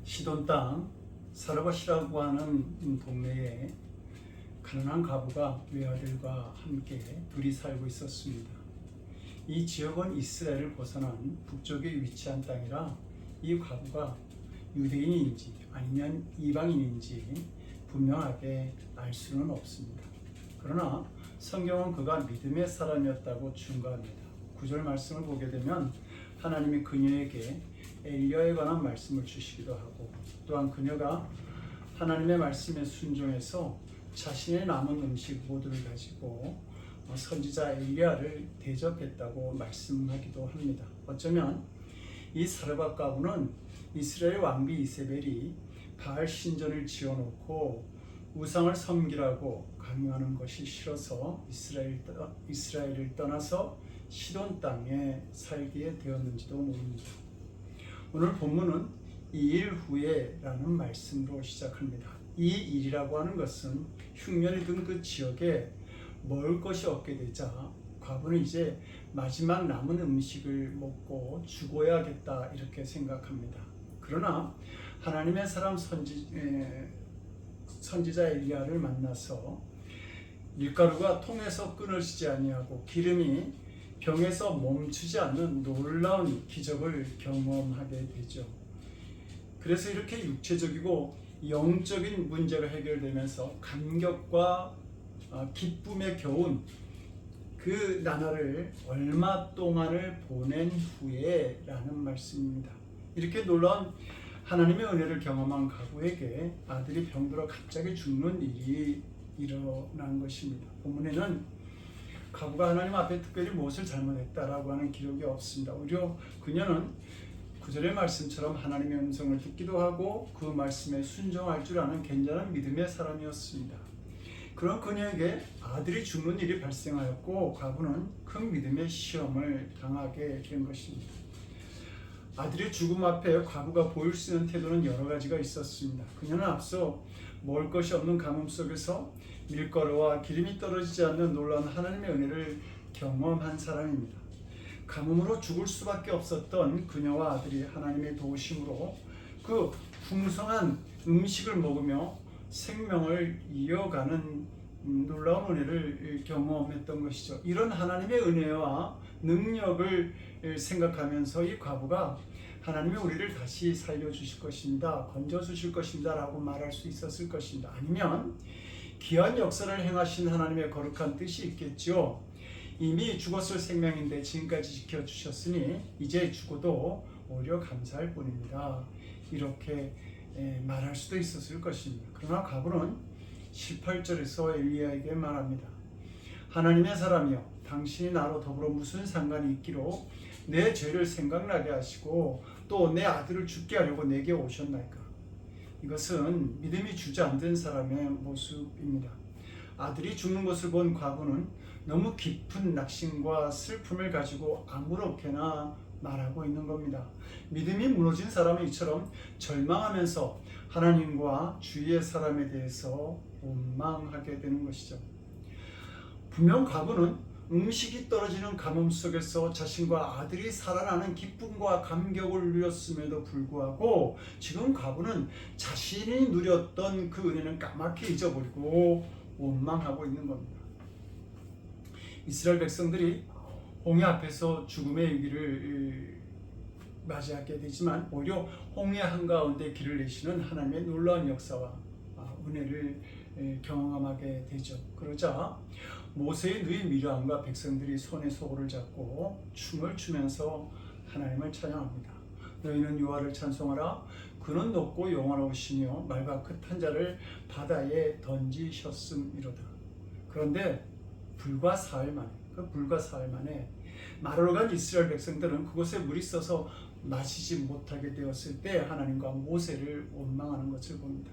시돈 땅 사르밧이라고 하는 동네에 가난한 과부가 외아들과 함께 둘이 살고 있었습니다. 이 지역은 이스라엘을 벗어난 북쪽에 위치한 땅이라 이 과부가 유대인인지 아니면 이방인인지 분명하게 알 수는 없습니다. 그러나 성경은 그가 믿음의 사람이었다고 증거합니다. 9절 말씀을 보게 되면 하나님이 그녀에게 엘리야에 관한 말씀을 주시기도 하고, 또한 그녀가 하나님의 말씀에 순종해서 자신의 남은 음식 모두를 가지고 선지자 엘리야를 대접했다고 말씀하기도 합니다. 어쩌면 이 사르밧 과부는 이스라엘 왕비 이세벨이 바알 신전을 지어놓고 우상을 섬기라고 강요하는 것이 싫어서 이스라엘을 떠나서 시돈 땅에 살게 되었는지도 모릅니다. 오늘 본문은 이 일 후에라는 말씀으로 시작합니다. 이 일이라고 하는 것은 흉년이 든 그 지역에 먹을 것이 없게 되자 과부는 이제 마지막 남은 음식을 먹고 죽어야겠다 이렇게 생각합니다. 그러나 하나님의 사람 선지자 엘리야를 만나서 밀가루가 통에서 끊어지지 아니하고 기름이 병에서 멈추지 않는 놀라운 기적을 경험하게 되죠. 그래서 이렇게 육체적이고 영적인 문제가 해결되면서 감격과 기쁨에 겨운 그 나날을 얼마 동안을 보낸 후에 라는 말씀입니다. 이렇게 놀라운 하나님의 은혜를 경험한 과부에게 아들이 병들어 갑자기 죽는 일이 일어난 것입니다. 본문에는 과부가 하나님 앞에 특별히 무엇을 잘못했다라고 하는 기록이 없습니다. 오히려 그녀는 9절의 말씀처럼 하나님의 음성을 듣기도 하고 그 말씀에 순종할 줄 아는 괜찮은 믿음의 사람이었습니다. 그런 그녀에게 아들이 죽는 일이 발생하였고 과부는 큰 믿음의 시험을 당하게 된 것입니다. 아들의 죽음 앞에 과부가 보일 수 있는 태도는 여러 가지가 있었습니다. 그녀는 앞서 먹을 것이 없는 가뭄 속에서 밀가루와 기름이 떨어지지 않는 놀라운 하나님의 은혜를 경험한 사람입니다. 가뭄으로 죽을 수밖에 없었던 그녀와 아들이 하나님의 도우심으로 그 풍성한 음식을 먹으며 생명을 이어가는 놀라운 은혜를 경험했던 것이죠. 이런 하나님의 은혜와 능력을 생각하면서 이 과부가 하나님이 우리를 다시 살려주실 것입니다, 건져주실 것입니다 라고 말할 수 있었을 것입니다. 아니면 귀한 역사를 행하신 하나님의 거룩한 뜻이 있겠죠. 이미 죽었을 생명인데 지금까지 지켜주셨으니 이제 죽어도 오히려 감사할 뿐입니다, 이렇게 말할 수도 있었을 것입니다. 그러나 과부는 18절에서 엘리야에게 말합니다. 하나님의 사람이여, 당신이 나로 더불어 무슨 상관이 있기로 내 죄를 생각나게 하시고 또 내 아들을 죽게 하려고 내게 오셨나이까. 이것은 믿음이 주저앉은 사람의 모습입니다. 아들이 죽는 것을 본 과부는 너무 깊은 낙심과 슬픔을 가지고 아무렇게나 말하고 있는 겁니다. 믿음이 무너진 사람은 이처럼 절망하면서 하나님과 주위의 사람에 대해서 원망하게 되는 것이죠. 분명 과부는 음식이 떨어지는 가뭄 속에서 자신과 아들이 살아나는 기쁨과 감격을 누렸음에도 불구하고 지금 과부는 자신이 누렸던 그 은혜는 까맣게 잊어버리고 원망하고 있는 겁니다. 이스라엘 백성들이 홍해 앞에서 죽음의 위기를 맞이하게 되지만 오히려 홍해 한가운데 길을 내시는 하나님의 놀라운 역사와 은혜를 경험하게 되죠. 그러자 모세의 누이 미리암과 백성들이 손에 소고를 잡고 춤을 추면서 하나님을 찬양합니다. 너희는 여호와를 찬송하라. 그는 높고 영원하시며 말과 끝한 자를 바다에 던지셨음이로다. 그런데 불과 사흘 만에 마르러 간 이스라엘 백성들은 그곳에 물이 써서 마시지 못하게 되었을 때 하나님과 모세를 원망하는 것을 봅니다.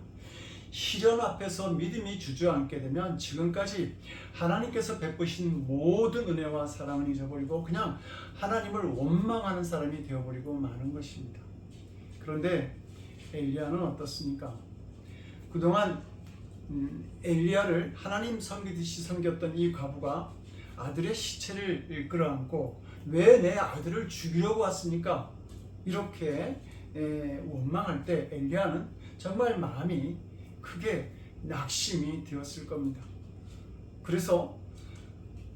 시련 앞에서 믿음이 주저앉게 되면 지금까지 하나님께서 베푸신 모든 은혜와 사랑을 잊어버리고 그냥 하나님을 원망하는 사람이 되어버리고 마는 것입니다. 그런데 엘리야는 어떻습니까? 그동안 엘리야를 하나님 섬기듯이 섬겼던 이 과부가 아들의 시체를 끌어안고 왜 내 아들을 죽이려고 왔습니까? 이렇게 원망할 때 엘리야는 정말 마음이 크게 낙심이 되었을 겁니다. 그래서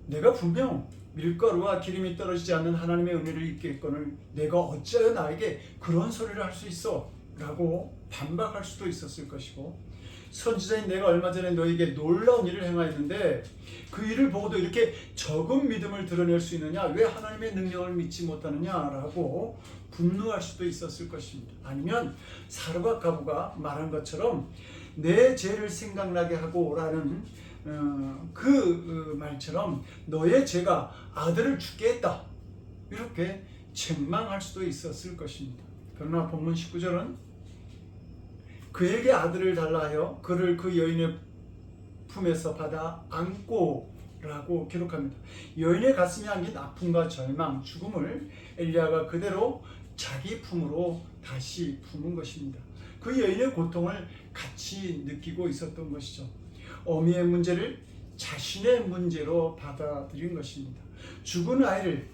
내가 분명 밀가루와 기름이 떨어지지 않는 하나님의 은혜를 입겠거늘 내가 어찌하여 나에게 그런 소리를 할 수 있어? 라고 반박할 수도 있었을 것이고, 선지자인 내가 얼마 전에 너에게 놀라운 일을 행하였는데 그 일을 보고도 이렇게 적은 믿음을 드러낼 수 있느냐? 왜 하나님의 능력을 믿지 못하느냐? 라고 분노할 수도 있었을 것입니다. 아니면 사르밧 과부가 말한 것처럼 내 죄를 생각나게 하고 라는 그 말처럼 너의 죄가 아들을 죽게 했다, 이렇게 책망할 수도 있었을 것입니다. 그러나 본문 19절은 그에게 아들을 달라 하여 그를 그 여인의 품에서 받아 안고 라고 기록합니다. 여인의 가슴에 안긴 아픔과 절망, 죽음을 엘리야가 그대로 자기 품으로 다시 품은 것입니다. 그 여인의 고통을 같이 느끼고 있었던 것이죠. 어미의 문제를 자신의 문제로 받아들인 것입니다. 죽은 아이를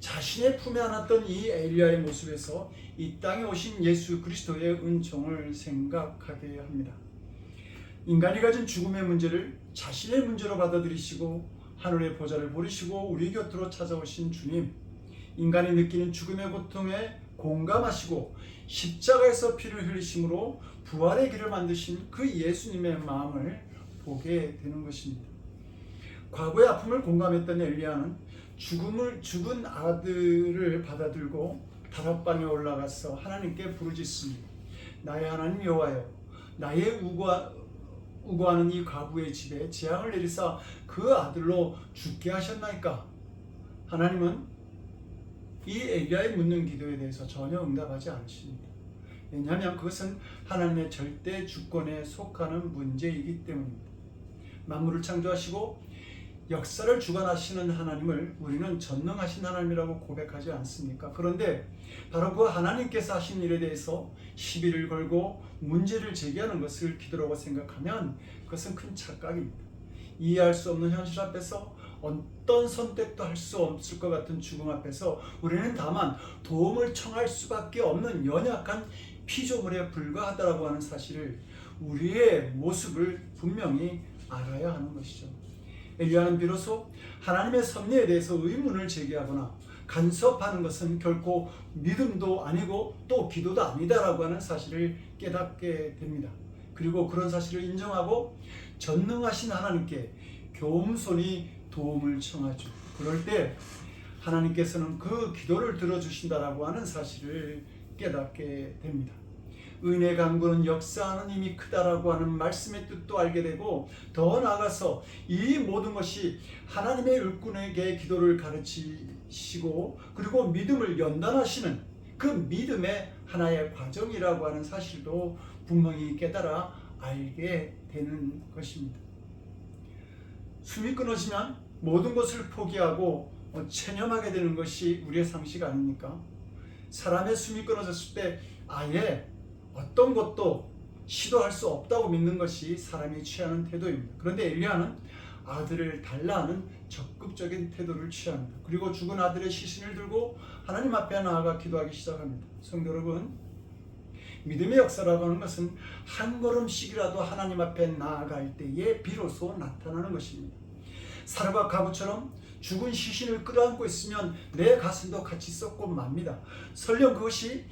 자신의 품에 안았던 이 엘리야의 모습에서 이 땅에 오신 예수 그리스도의 은총을 생각하게 합니다. 인간이 가진 죽음의 문제를 자신의 문제로 받아들이시고 하늘의 보좌를 버리시고 우리 곁으로 찾아오신 주님, 인간이 느끼는 죽음의 고통에 공감하시고 십자가에서 피를 흘리심으로 부활의 길을 만드신 그 예수님의 마음을 보게 되는 것입니다. 과거의 아픔을 공감했던 엘리야는 죽은 아들을 받아들고 다락방에 올라가서 하나님께 부르짖습니다. 나의 하나님 여호와여, 나의 우고하는 이 과부의 집에 재앙을 내리사 그 아들로 죽게 하셨나이까? 하나님은 이 엘리야의 묻는 기도에 대해서 전혀 응답하지 않으십니다. 왜냐하면 그것은 하나님의 절대 주권에 속하는 문제이기 때문입니다. 만물을 창조하시고 역사를 주관하시는 하나님을 우리는 전능하신 하나님이라고 고백하지 않습니까? 그런데 바로 그 하나님께서 하신 일에 대해서 시비를 걸고 문제를 제기하는 것을 기도라고 생각하면 그것은 큰 착각입니다. 이해할 수 없는 현실 앞에서 어떤 선택도 할 수 없을 것 같은 죽음 앞에서 우리는 다만 도움을 청할 수밖에 없는 연약한 피조물에 불과하다라고 하는 사실을, 우리의 모습을 분명히 알아야 하는 것이죠. 엘리야는 비로소 하나님의 섭리에 대해서 의문을 제기하거나 간섭하는 것은 결코 믿음도 아니고 또 기도도 아니다라고 하는 사실을 깨닫게 됩니다. 그리고 그런 사실을 인정하고 전능하신 하나님께 겸손히 도움을 청하죠. 그럴 때 하나님께서는 그 기도를 들어주신다라고 하는 사실을 깨닫게 됩니다. 은혜 강구는 역사하는 힘이 크다라고 하는 말씀의 뜻도 알게 되고, 더 나아가서 이 모든 것이 하나님의 일꾼에게 기도를 가르치시고 그리고 믿음을 연단하시는 그 믿음의 하나의 과정이라고 하는 사실도 분명히 깨달아 알게 되는 것입니다. 숨이 끊어지면 모든 것을 포기하고 체념하게 되는 것이 우리의 상식 아닙니까? 사람의 숨이 끊어졌을 때 아예 어떤 것도 시도할 수 없다고 믿는 것이 사람이 취하는 태도입니다. 그런데 엘리야는 아들을 달라는 적극적인 태도를 취합니다. 그리고 죽은 아들의 시신을 들고 하나님 앞에 나아가 기도하기 시작합니다. 성도 여러분, 믿음의 역사라고 하는 것은 한 걸음씩이라도 하나님 앞에 나아갈 때에 비로소 나타나는 것입니다. 사르밧 과부처럼 죽은 시신을 끌어안고 있으면 내 가슴도 같이 썩고 맙니다. 설령 그것이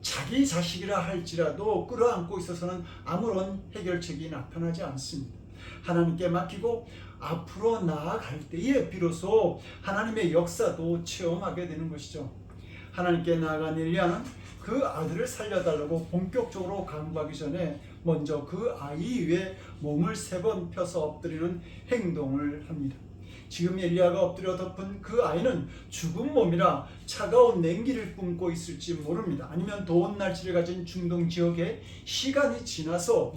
자기 자식이라 할지라도 끌어안고 있어서는 아무런 해결책이 나타나지 않습니다. 하나님께 맡기고 앞으로 나아갈 때에 비로소 하나님의 역사도 체험하게 되는 것이죠. 하나님께 나아간 엘리야는 그 아들을 살려달라고 본격적으로 간구하기 전에 먼저 그 아이 위에 몸을 3번 펴서 엎드리는 행동을 합니다. 지금 엘리야가 엎드려 덮은 그 아이는 죽은 몸이라 차가운 냉기를 뿜고 있을지 모릅니다. 아니면 더운 날씨를 가진 중동 지역에 시간이 지나서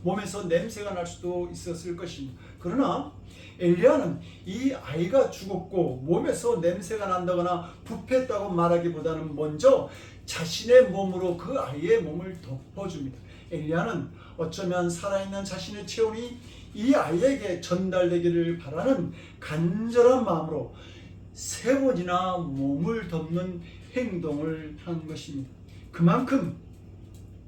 몸에서 냄새가 날 수도 있었을 것입니다. 그러나 엘리야는 이 아이가 죽었고 몸에서 냄새가 난다거나 부패했다고 말하기보다는 먼저 자신의 몸으로 그 아이의 몸을 덮어줍니다. 엘리야는 어쩌면 살아있는 자신의 체온이 이 아이에게 전달되기를 바라는 간절한 마음으로 3번이나 몸을 덮는 행동을 한 것입니다. 그만큼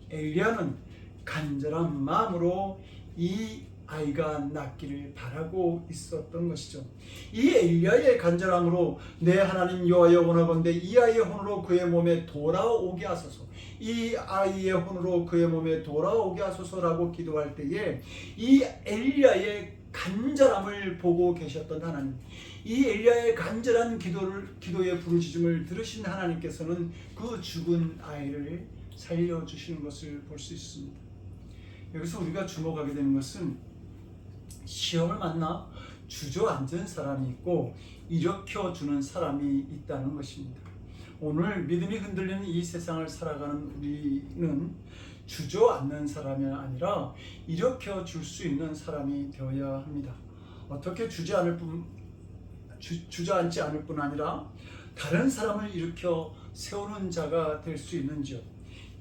엘리야는 간절한 마음으로 이 아이가 낫기를 바라고 있었던 것이죠. 이 엘리야의 간절함으로 내 하나님 여호와여 원하건대 이 아이의 혼으로 그의 몸에 돌아오게 하소서, 이 아이의 혼으로 그의 몸에 돌아오게 하소서라고 기도할 때에 이 엘리야의 간절함을 보고 계셨던 하나님, 이 엘리야의 간절한 기도의 부르짖음을 들으신 하나님께서는 그 죽은 아이를 살려주시는 것을 볼 수 있습니다. 여기서 우리가 주목하게 되는 것은 시험을 만나 주저앉은 사람이 있고 일으켜주는 사람이 있다는 것입니다. 오늘 믿음이 흔들리는 이 세상을 살아가는 우리는 주저앉는 사람이 아니라 일으켜줄 수 있는 사람이 되어야 합니다. 어떻게 주저앉지 않을 뿐 아니라 다른 사람을 일으켜 세우는 자가 될 수 있는지요.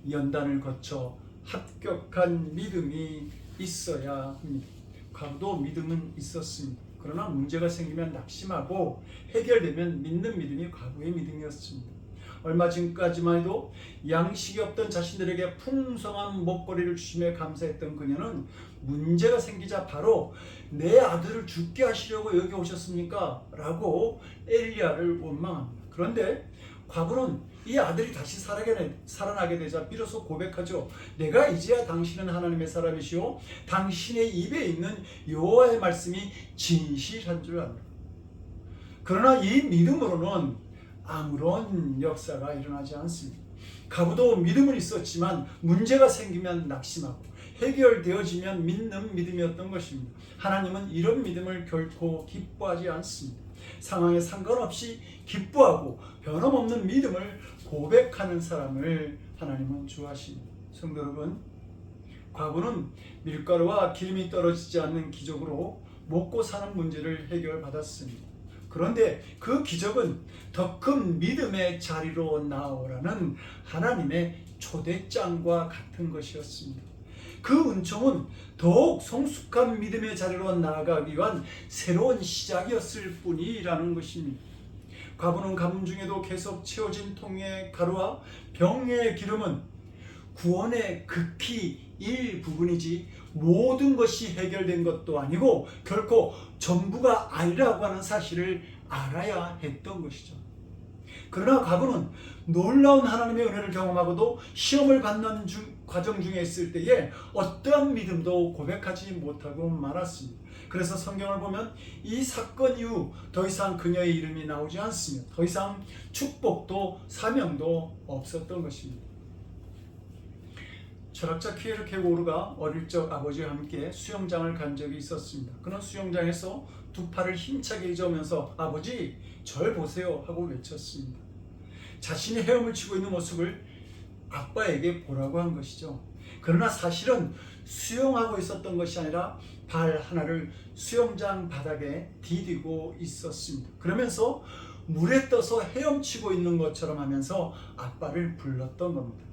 연단을 거쳐 합격한 믿음이 있어야 합니다. 과거도 믿음은 있었습니다. 그러나 문제가 생기면 낙심하고 해결되면 믿는 믿음이 과거의 믿음이었습니다. 얼마 전까지만 해도 양식이 없던 자신들에게 풍성한 먹거리를 주심에 감사했던 그녀는 문제가 생기자 바로 내 아들을 죽게 하시려고 여기 오셨습니까? 라고 엘리야를 원망합니다. 그런데 과거는 이 아들이 다시 살아나게 되자 비로소 고백하죠. 내가 이제야 당신은 하나님의 사람이시오 당신의 입에 있는 여호와의 말씀이 진실한 줄 압니다. 그러나 이 믿음으로는 아무런 역사가 일어나지 않습니다. 과거도 믿음은 있었지만 문제가 생기면 낙심하고 해결되어지면 믿는 믿음이었던 것입니다. 하나님은 이런 믿음을 결코 기뻐하지 않습니다. 상황에 상관없이 기뻐하고 변함없는 믿음을 고백하는 사람을 하나님은 좋아하십니다. 성도 여러분, 과거는 밀가루와 기름이 떨어지지 않는 기적으로 먹고 사는 문제를 해결받았습니다. 그런데 그 기적은 더 큰 믿음의 자리로 나오라는 하나님의 초대장과 같은 것이었습니다. 그 은총은 더욱 성숙한 믿음의 자리로 나아가기 위한 새로운 시작이었을 뿐이라는 것입니다. 과부는 가뭄 중에도 계속 채워진 통의 가루와 병의 기름은 구원의 극히 일부분이지 모든 것이 해결된 것도 아니고 결코 전부가 아니라고 하는 사실을 알아야 했던 것이죠. 그러나 과부는 놀라운 하나님의 은혜를 경험하고도 시험을 받는 과정 중에 있을 때에 어떠한 믿음도 고백하지 못하고 말았습니다. 그래서 성경을 보면 이 사건 이후 더 이상 그녀의 이름이 나오지 않습니다. 더 이상 축복도 사명도 없었던 것입니다. 철학자 키에르 케고르가 어릴 적 아버지와 함께 수영장을 간 적이 있었습니다. 그는 수영장에서 두 팔을 힘차게 저으면서 아버지 절 보세요 하고 외쳤습니다. 자신이 헤엄을 치고 있는 모습을 아빠에게 보라고 한 것이죠. 그러나 사실은 수영하고 있었던 것이 아니라 발 하나를 수영장 바닥에 디디고 있었습니다. 그러면서 물에 떠서 헤엄치고 있는 것처럼 하면서 아빠를 불렀던 겁니다.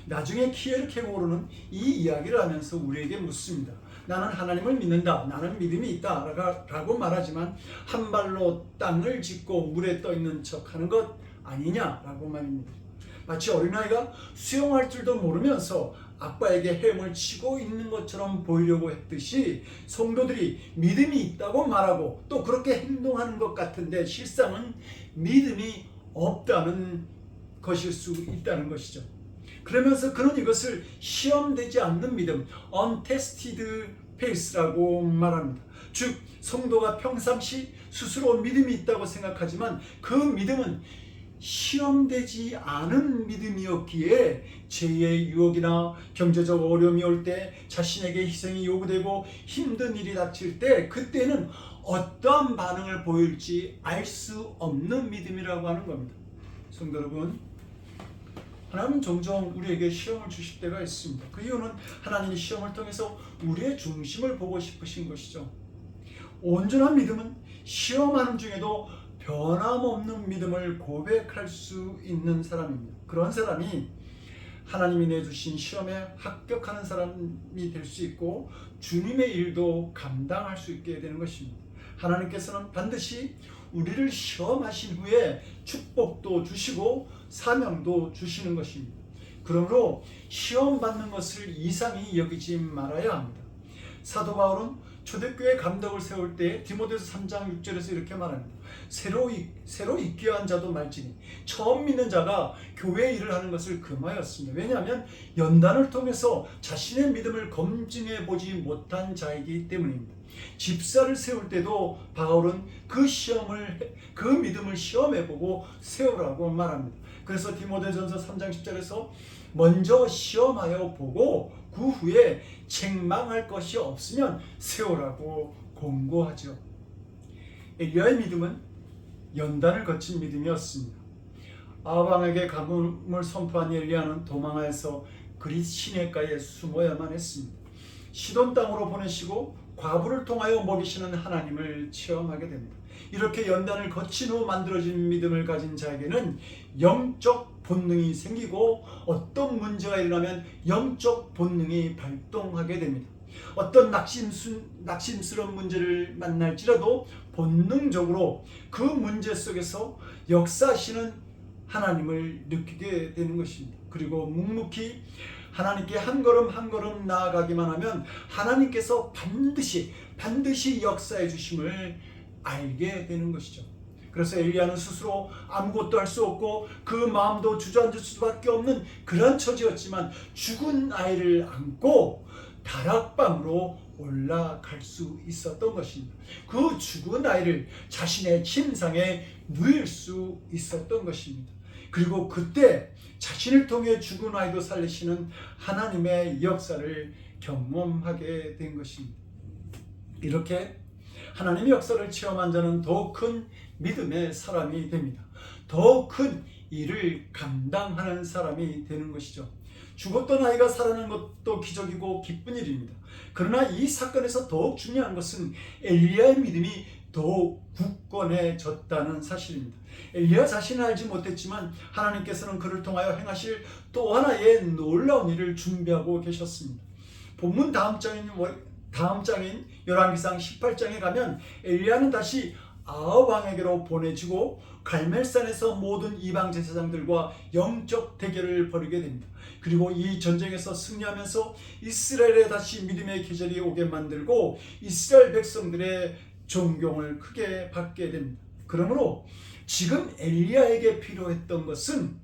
나중에 키에르 케고르는 이 이야기를 하면서 우리에게 묻습니다. 나는 하나님을 믿는다. 나는 믿음이 있다. 라고 말하지만 한 발로 땅을 짚고 물에 떠 있는 척하는 것 아니냐라고 말입니다. 마치 어린아이가 수영할 줄도 모르면서 아빠에게 헤엄을 치고 있는 것처럼 보이려고 했듯이 성도들이 믿음이 있다고 말하고 또 그렇게 행동하는 것 같은데 실상은 믿음이 없다는 것일 수 있다는 것이죠. 그러면서 그는 이것을 시험되지 않는 믿음, untested faith라고 말합니다. 즉 성도가 평상시 스스로 믿음이 있다고 생각하지만 그 믿음은 시험되지 않은 믿음이었기에 죄의 유혹이나 경제적 어려움이 올 때, 자신에게 희생이 요구되고 힘든 일이 닥칠 때 그때는 어떠한 반응을 보일지 알 수 없는 믿음이라고 하는 겁니다. 성도 여러분, 하나님은 종종 우리에게 시험을 주실 때가 있습니다. 그 이유는 하나님이 시험을 통해서 우리의 중심을 보고 싶으신 것이죠. 온전한 믿음은 시험하는 중에도 변함없는 믿음을 고백할 수 있는 사람입니다. 그런 사람이 하나님이 내주신 시험에 합격하는 사람이 될 수 있고 주님의 일도 감당할 수 있게 되는 것입니다. 하나님께서는 반드시 우리를 시험하신 후에 축복도 주시고 사명도 주시는 것입니다. 그러므로 시험 받는 것을 이상히 여기지 말아야 합니다. 사도 바울은 초대교회 감독을 세울 때 디모데서 3장 6절에서 이렇게 말합니다. 새로 입교한 자도 말지니 처음 믿는 자가 교회 일을 하는 것을 금하였습니다. 왜냐하면 연단을 통해서 자신의 믿음을 검증해 보지 못한 자이기 때문입니다. 집사를 세울 때도 바울은 그 믿음을 시험해 보고 세우라고 말합니다. 그래서 디모데전서 3장 10절에서 먼저 시험하여 보고 그 후에 책망할 것이 없으면 세우라고 권고하죠. 엘리야의 믿음은 연단을 거친 믿음이었습니다. 아합왕에게 가뭄을 선포한 엘리야는 도망하여서 그릿 시내가에 숨어야만 했습니다. 시돈 땅으로 보내시고 과부를 통하여 먹이시는 하나님을 체험하게 됩니다. 이렇게 연단을 거친 후 만들어진 믿음을 가진 자에게는 영적 본능이 생기고 어떤 문제가 일어나면 영적 본능이 발동하게 됩니다. 어떤 낙심스러운 문제를 만날지라도 본능적으로 그 문제 속에서 역사하시는 하나님을 느끼게 되는 것입니다. 그리고 묵묵히 하나님께 한 걸음 한 걸음 나아가기만 하면 하나님께서 반드시 역사해 주심을 알게 되는 것이죠. 그래서 엘리야는 스스로 아무것도 할 수 없고 그 마음도 주저앉을 수밖에 없는 그런 처지였지만 죽은 아이를 안고 다락방으로 올라갈 수 있었던 것입니다. 그 죽은 아이를 자신의 침상에 누일 수 있었던 것입니다. 그리고 그때 자신을 통해 죽은 아이도 살리시는 하나님의 역사를 경험하게 된 것입니다. 이렇게 하나님의 역사를 체험한 자는 더 큰 믿음의 사람이 됩니다. 더 큰 일을 감당하는 사람이 되는 것이죠. 죽었던 아이가 살아나는 것도 기적이고 기쁜 일입니다. 그러나 이 사건에서 더욱 중요한 것은 엘리야의 믿음이 더욱 굳건해졌다는 사실입니다. 엘리야 자신은 알지 못했지만 하나님께서는 그를 통하여 행하실 또 하나의 놀라운 일을 준비하고 계셨습니다. 본문 다음 장인 열왕기상 18장에 가면 엘리야는 다시 아합 왕에게로 보내지고 갈멜산에서 모든 이방 제사장들과 영적 대결을 벌이게 됩니다. 그리고 이 전쟁에서 승리하면서 이스라엘에 다시 믿음의 계절이 오게 만들고 이스라엘 백성들의 존경을 크게 받게 됩니다. 그러므로 지금 엘리야에게 필요했던 것은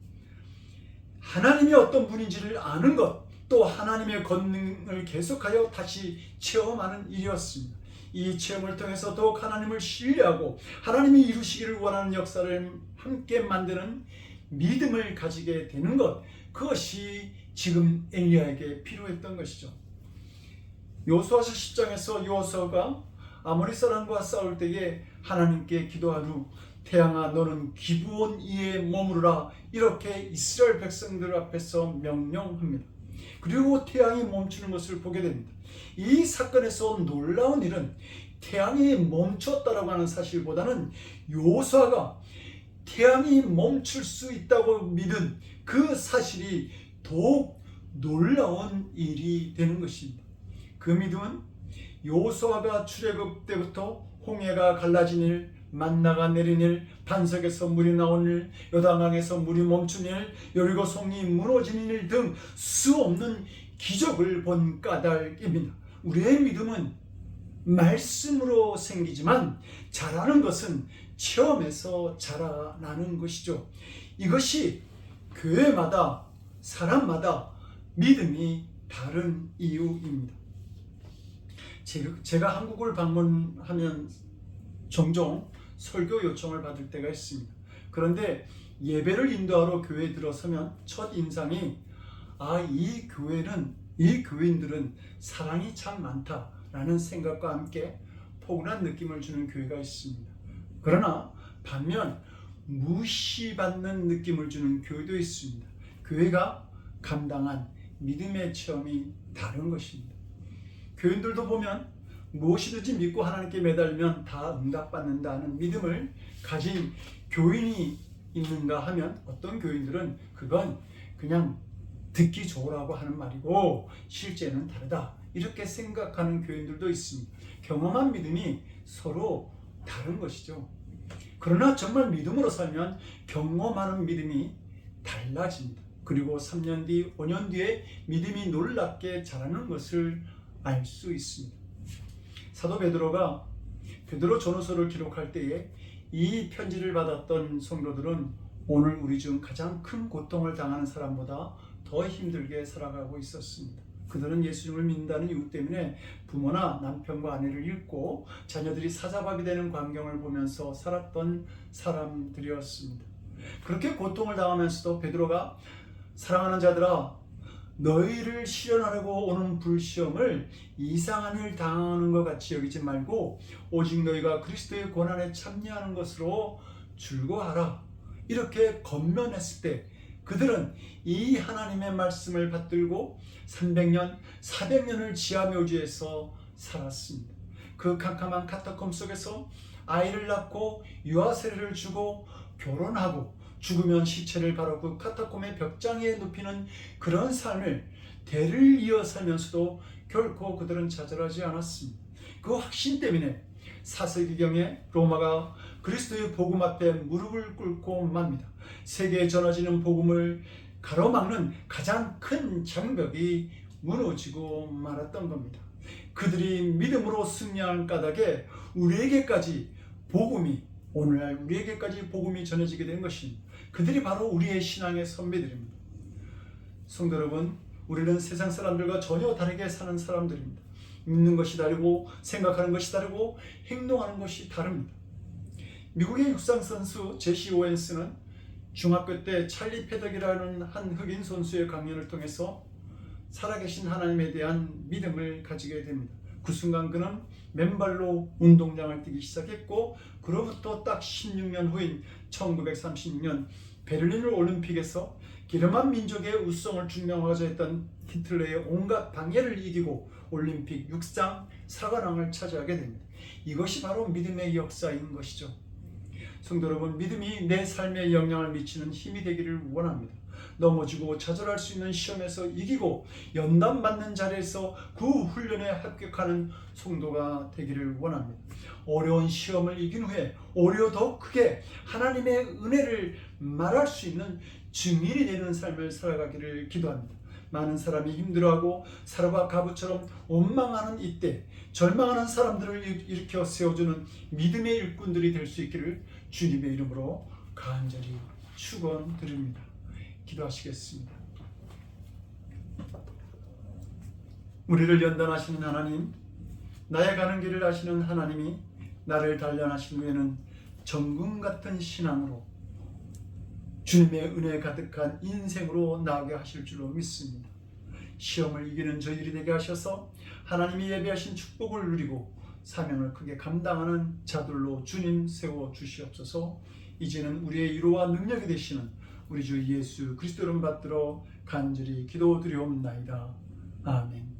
하나님이 어떤 분인지를 아는 것, 또 하나님의 권능을 계속하여 다시 체험하는 일이었습니다. 이 체험을 통해서 더욱 하나님을 신뢰하고 하나님이 이루시기를 원하는 역사를 함께 만드는 믿음을 가지게 되는 것, 그것이 지금 엘리야에게 필요했던 것이죠. 여호수아서 10장에서 여호수아가 아모리 사람과 싸울 때에 하나님께 기도한 후 태양아 너는 기브온 이에 머무르라 이렇게 이스라엘 백성들 앞에서 명령합니다. 그리고 태양이 멈추는 것을 보게 됩니다. 이 사건에서 놀라운 일은 태양이 멈췄다라고 하는 사실보다는 여호수아가 태양이 멈출 수 있다고 믿은 그 사실이 더욱 놀라운 일이 되는 것입니다. 그 믿음은 여호수아가 출애굽 때부터 홍해가 갈라진 일, 만나가 내린 일, 반석에서 물이 나온 일, 요단강에서 물이 멈춘 일, 여리고 성이 무너진 일 등 수없는 기적을 본 까닭입니다. 우리의 믿음은 말씀으로 생기지만 자라는 것은 체험에서 자라나는 것이죠. 이것이 교회마다 사람마다 믿음이 다른 이유입니다. 제가 한국을 방문하면 종종 설교 요청을 받을 때가 있습니다. 그런데 예배를 인도하러 교회에 들어서면 첫 인상이 이 교인들은 사랑이 참 많다라는 생각과 함께 포근한 느낌을 주는 교회가 있습니다. 그러나 반면 무시받는 느낌을 주는 교회도 있습니다. 교회가 감당한 믿음의 체험이 다른 것입니다. 교인들도 보면 무엇이든지 믿고 하나님께 매달리면 다 응답받는다는 믿음을 가진 교인이 있는가 하면 어떤 교인들은 그건 그냥 듣기 좋으라고 하는 말이고 실제는 다르다 이렇게 생각하는 교인들도 있습니다. 경험한 믿음이 서로 다른 것이죠. 그러나 정말 믿음으로 살면 경험하는 믿음이 달라집니다. 그리고 3년 뒤, 5년 뒤에 믿음이 놀랍게 자라는 것을 알 수 있습니다. 사도 베드로가 베드로 전후서를 기록할 때에 이 편지를 받았던 성도들은 오늘 우리 중 가장 큰 고통을 당하는 사람보다 더 힘들게 살아가고 있었습니다. 그들은 예수님을 믿는다는 이유 때문에 부모나 남편과 아내를 잃고 자녀들이 사자밥이 되는 광경을 보면서 살았던 사람들이었습니다. 그렇게 고통을 당하면서도 베드로가 사랑하는 자들아, 너희를 시련하려고 오는 불시험을 이상한 일 당하는 것 같이 여기지 말고 오직 너희가 그리스도의 고난에 참여하는 것으로 즐거워하라. 이렇게 권면했을 때 그들은 이 하나님의 말씀을 받들고 300년, 400년을 지하 묘지에서 살았습니다. 그 캄캄한 카타콤 속에서 아이를 낳고 유아 세례를 주고 결혼하고 죽으면 시체를 바로 그 카타콤의 벽장에 눕히는 그런 삶을 대를 이어 살면서도 결코 그들은 좌절하지 않았습니다. 그 확신 때문에 4세기경에 로마가 그리스도의 복음 앞에 무릎을 꿇고 맙니다. 세계에 전해지는 복음을 가로막는 가장 큰 장벽이 무너지고 말았던 겁니다. 그들이 믿음으로 승리한 까닭에 우리에게까지 복음이, 오늘날 우리에게까지 복음이 전해지게 된 것입니다. 그들이 바로 우리의 신앙의 선배들입니다. 성도 여러분, 우리는 세상 사람들과 전혀 다르게 사는 사람들입니다. 믿는 것이 다르고 생각하는 것이 다르고 행동하는 것이 다릅니다. 미국의 육상 선수 제시 오웬스는 중학교 때 찰리 패덕이라는 한 흑인 선수의 강연을 통해서 살아계신 하나님에 대한 믿음을 가지게 됩니다. 그 순간 그는 맨발로 운동장을 뛰기 시작했고 그로부터 딱 16년 후인 1936년 베를린 올림픽에서 게르만 민족의 우성을 증명하고자 했던 히틀러의 온갖 방해를 이기고 올림픽 육상 4관왕을 차지하게 됩니다. 이것이 바로 믿음의 역사인 것이죠. 성도 여러분, 믿음이 내 삶에 영향을 미치는 힘이 되기를 원합니다. 넘어지고 좌절할 수 있는 시험에서 이기고 연단 받는 자리에서 그 훈련에 합격하는 성도가 되기를 원합니다. 어려운 시험을 이긴 후에 오히려 더 크게 하나님의 은혜를 말할 수 있는 증인이 되는 삶을 살아가기를 기도합니다. 많은 사람이 힘들어하고 사르밧 가부처럼 원망하는 이때 절망하는 사람들을 일으켜 세워주는 믿음의 일꾼들이 될 수 있기를 주님의 이름으로 간절히 축원드립니다. 기도하시겠습니다. 우리를 연단하시는 하나님, 나의 가는 길을 아시는 하나님이 나를 단련하신 후에는 정금 같은 신앙으로 주님의 은혜 가득한 인생으로 나아가게 하실 줄로 믿습니다. 시험을 이기는 저희들이 되게 하셔서 하나님이 예비하신 축복을 누리고 사명을 크게 감당하는 자들로 주님 세워 주시옵소서. 이제는 우리의 위로와 능력이 되시는 우리 주 예수 그리스도 이름 받들어 간절히 기도드리옵나이다. 아멘.